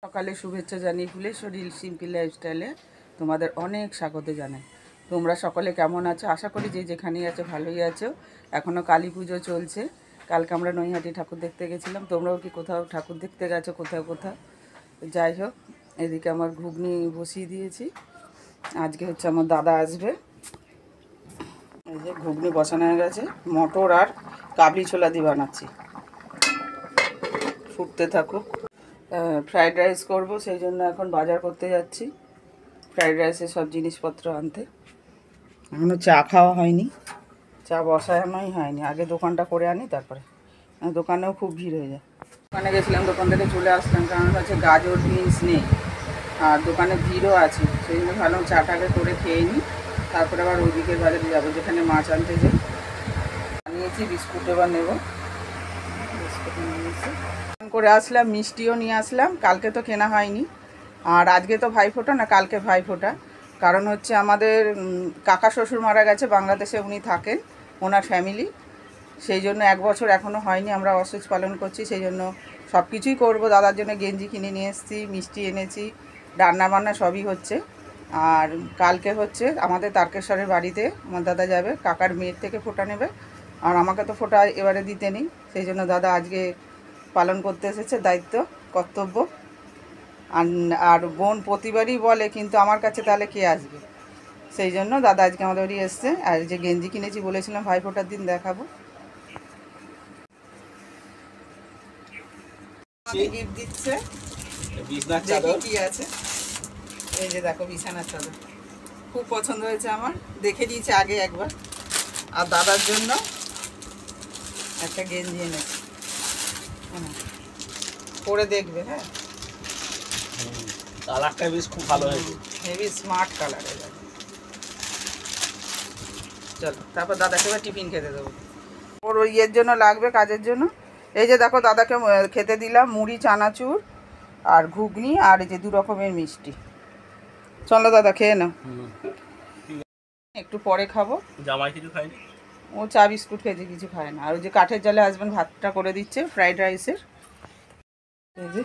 সকালে শুভেচ্ছা জানিয়ে ফুলেশ্বরী সিম্পল লাইফস্টাইলে তোমাদের অনেক স্বাগত জানাই। তোমরা সকলে কেমন আছো? আশা করি যে যেখানেই আছো ভালোই আছো। এখনও কালী পুজো চলছে। কালকে আমরা নৈহাটি ঠাকুর দেখতে গেছিলাম। তোমরাও কি কোথাও ঠাকুর দেখতে গেছো? কোথাও কোথাও যাই হোক, এদিকে আমার ঘুগনি বসিয়ে দিয়েছি। আজকে হচ্ছে আমার দাদা আসবে। এই যে ঘুগনি বসানো হয়ে গেছে। মটর আর কাবলি ছোলা দিয়ে বানাচ্ছি, ফুটতে থাকুক। ফ্রাইড রাইস করব, সেই জন্য এখন বাজার করতে যাচ্ছি ফ্রাইড রাইসের সব জিনিসপত্র আনতে। এখনও চা খাওয়া হয়নি, চা বসানোই হয়নি। আগে দোকানটা করে আনি, তারপরে দোকানেও খুব ভিড় হয়ে যায়। দোকানে গেছিলাম, দোকান থেকে চলে আসলাম, কারণ হচ্ছে গাজর বিনস নেই আর দোকানে ভিড়ও আছে। সেই জন্য ভালো চাটাকে করে খেয়ে নিই, তারপরে আবার ওইদিকের বাজারে যাবো যেখানে মাছ আনতে যাই। নিয়েছি বিস্কুট, এবার নেব। বিস্কুট নিয়েছি, করে আসলাম, মিষ্টিও নিয়ে আসলাম। কালকে তো কেনা হয়নি, আর আজকে তো ভাইফোঁটা না, কালকে ভাইফোঁটা। কারণ হচ্ছে আমাদের কাকা শ্বশুর মারা গেছে বাংলাদেশে, উনি থাকেন, ওনার ফ্যামিলি। সেই জন্য 1 বছর এখনও হয়নি, আমরা অসুচ পালন করছি। সেই জন্য সব কিছুই করবো। দাদার জন্য গেঞ্জি কিনে নিয়ে এসেছি, মিষ্টি এনেছি, রান্নাবান্না সবই হচ্ছে। আর কালকে হচ্ছে আমাদের তারকেশ্বরের বাড়িতে আমার দাদা যাবে, কাকার মেয়ের থেকে ফোঁটা নেবে। আর আমাকে তো ফোঁটা এবারে দিতে নেই, সেই জন্য দাদা আজকে পালন করতে এসেছে, দায়িত্ব কর্তব্য। আর বোন প্রতিবারই বলে, কিন্তু আমার কাছে তাহলে কে আসবে? সেই জন্য দাদা আজকে আমাদের বাড়ি এসছে। আর যে গেঞ্জি কিনেছি বলেছিলাম ভাইফোঁটার দিন দেখাবো। গিফট দিচ্ছে, দেখি কি আছে। এই যে দেখো বিছানার চাদর, খুব পছন্দ হয়েছে আমার, দেখে দিয়েছে আগে একবার। আর দাদার জন্য একটা গেঞ্জি এনেছি, পরে দেখবে। হ্যাঁ, কালারটা বেশ খুব ভালো হয়েছে, হেভি স্মার্ট কালার। চলো তারপর দাদাকে এবার টিফিন খেতে দেবো, ওর ওই ইয়ের জন্য লাগবে, কাজের জন্য। এই যে দেখো দাদাকে খেতে দিলাম মুড়ি, চানাচুর আর ঘুগনি, আর এই যে 2 রকমের মিষ্টি। চলো দাদা খেয়ে নাও, একটু পরে খাবো। জামাই কিছু খায়নি, ও চা বিস্কুট খেয়েছে, কিছু খায় না। আর ওই যে কাঠের জালে হাজবেন্ড ভাতটা করে দিচ্ছে ফ্রাইড রাইসের। এই যে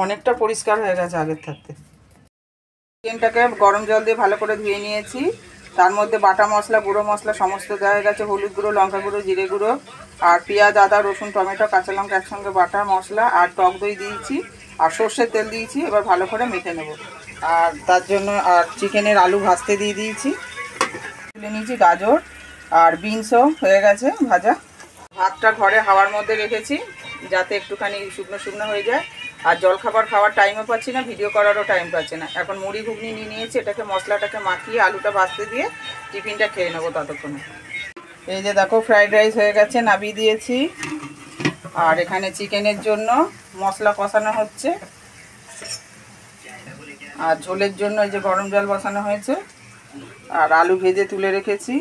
অনেকটা পরিষ্কার হয়ে গেছে আগের থাকতে। চিকেনটাকে গরম জল দিয়ে ভালো করে ধুয়ে নিয়েছি। তার মধ্যে বাটা মশলা, গুঁড়ো মশলা সমস্ত দেওয়া হয়ে গেছে। হলুদ গুঁড়ো, লঙ্কা গুঁড়ো, জিরে গুঁড়ো, আর পেঁয়াজ, আদা, রসুন, টমেটো, কাঁচা লঙ্কা একসঙ্গে বাটা মশলা, আর টক দই দিয়েছি, আর সর্ষের তেল দিয়েছি। এবার ভালো করে মেখে নেব। আর তার জন্য আর চিকেনের আলু ভাজতে দিয়ে দিয়েছি। তুলে নিয়েছি গাজর আর বিনসও হয়ে গেছে ভাজা। ভাতটা ঘরে হাওয়ার মধ্যে রেখেছি যাতে একটুখানি শুকনো শুকনো হয়ে যায়। আর জলখাবার খাওয়ার টাইমও পাচ্ছি না, ভিডিও করারও টাইম পাচ্ছি না। এখন মুড়ি ঘুগনি নিয়ে নিয়েছি, এটাকে মশলাটাকে মাখিয়ে আলুটা ভাজতে দিয়ে টিফিনটা খেয়ে নেবো ততক্ষণে। এই যে দেখো ফ্রাইড রাইস হয়ে গেছে, নামিয়ে দিয়েছি। আর এখানে চিকেনের জন্য মশলা কষানো হচ্ছে, আর ঝোলের জন্য এই যে গরম জল বসানো হয়েছে, আর আলু ভেজে তুলে রেখেছি।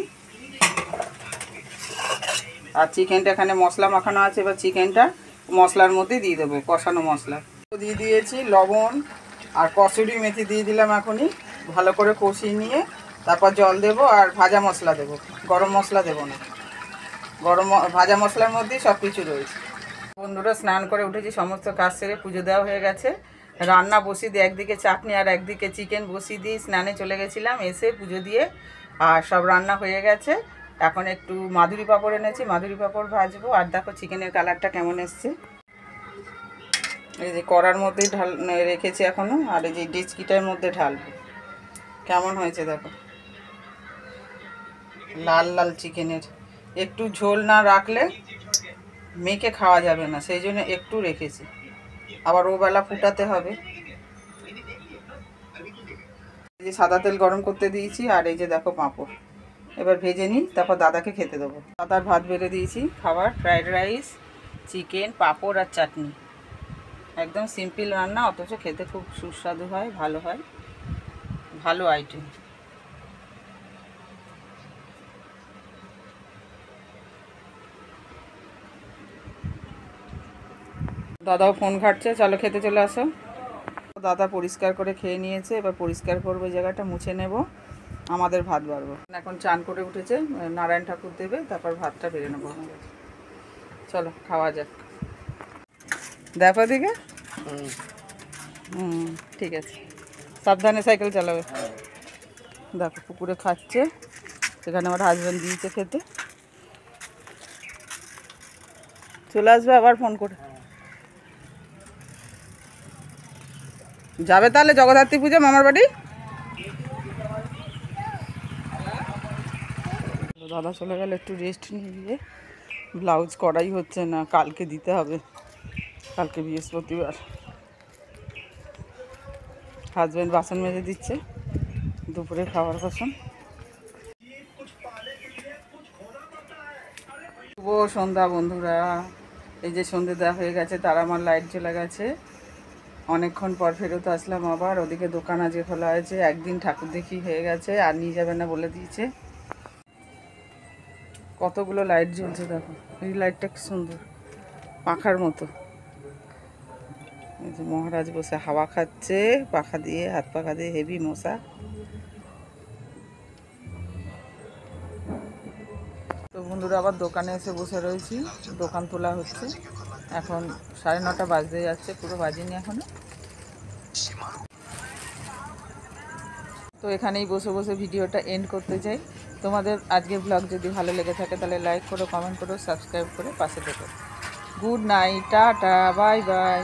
আর চিকেনটা এখানে মশলা মাখানো আছে, এবার চিকেনটা মশলার মধ্যে দিয়ে দেবো, কষানো মশলা দিয়ে দিয়েছি। লবণ আর কসুরি মেথি দিয়ে দিলাম। এখনই ভালো করে কষিয়ে নিয়ে তারপর জল দেবো, আর ভাজা মশলা দেবো, গরম মশলা দেবো না। ভাজা মশলার মধ্যেই সব কিছু রয়েছে। বন্ধুরা স্নান করে উঠেছি, সমস্ত কাজ সেরে পুজো দেওয়া হয়ে গেছে। রান্না বসিয়ে দিয়ে একদিকে চাটনি আর একদিকে চিকেন বসিয়ে দিয়ে স্নানে চলে গেছিলাম। এসে পুজো দিয়ে আর সব রান্না হয়ে গেছে। এখন একটু মাধুরি পাঁপড় এনেছি, মাধুরি পাঁপড় ভাজবো। আর দেখো চিকেনের কালারটা কেমন এসছে। এই যে কড়ার মধ্যেই রেখেছি এখনও, আর এই যে ডেচকিটার মধ্যে ঢালবো। কেমন হয়েছে দেখো, লাল লাল চিকেনের। একটু ঝোল না রাখলে মেখে খাওয়া যাবে না, সেই জন্য একটু রেখেছি। আবার ওবেলা ফুটাতে হবে। এই যে সাদা তেল গরম করতে দিয়েছি, আর এই যে দেখো পাঁপড়। এবার ভেজে নিই, তারপর দাদাকে খেতে দেবো। দাদার ভাত বেড়ে দিয়েছি, খাবার ফ্রাইড রাইস, চিকেন, পাঁপড় আর চাটনি। একদম সিম্পল রান্না, অথচ খেতে খুব সুস্বাদু হয়, ভালো হয়, ভালো আইটেম। দাদাও ফোন ঘাটছে, চলো খেতে চলে আসো। দাদা পরিষ্কার করে খেয়ে নিয়েছে, এবার পরিষ্কার করবো জায়গাটা, মুছে নেব, আমাদের ভাত বাড়বো। এখন চান করে উঠেছে, নারায়ণ ঠাকুর দেবে, তারপর ভাতটা বেড়ে নেবো। চলো খাওয়া যাক। দেখো দিকে হুম, ঠিক আছে, সাবধানে সাইকেল চালাবে। দেখো পুকুরে খাচ্ছে, সেখানে আমার হাজব্যান্ড দিয়েছে খেতে। চলে আসবে আবার ফোন করে। যাবে তাহলে জগদ্ধাত্রী পুজো মামার বাড়ি? দাদা চলে গেল একটু রেস্ট নিয়ে গিয়ে। ব্লাউজ করাই হচ্ছে না, কালকে দিতে হবে, কালকে বৃহস্পতিবার। হাজব্যান্ড বাসন মেজে দিচ্ছে, দুপুরে খাওয়ার বাসন। শুভ সন্ধ্যা বন্ধুরা, এই যে সন্ধ্যে দেওয়া হয়ে গেছে, তার আমার লাইট জ্বলে গেছে। অনেকক্ষণ পর ফেরত আসলাম আবার। ওদিকে দোকান আজকে খোলা হয়েছে, একদিন ঠাকুর দেখি হয়ে গেছে, আর নিয়ে যাবে না বলে দিয়েছে। কতগুলো লাইট জ্বলছে দেখো, এই লাইটটা কি সুন্দর, পাখার মতো। এই যে মহারাজ বসে হাওয়া খাচ্ছে পাখা দিয়ে, হাত পাখা দিয়ে, হেভি মশা। তো বন্ধুরা আবার দোকানে এসে বসে রয়েছি, দোকান তোলা হচ্ছে। এখন 9:30 বাজতে যাচ্ছে, পুরো বাজেনি এখনো। তো এখানেই বসে বসে ভিডিওটা এন্ড করতে চাই। তোমাদের আজকের ব্লগ যদি ভালো লেগে থাকে তাহলে লাইক করো, কমেন্ট করো, সাবস্ক্রাইব করে পাশে থেকো। Good night, tata, bye bye.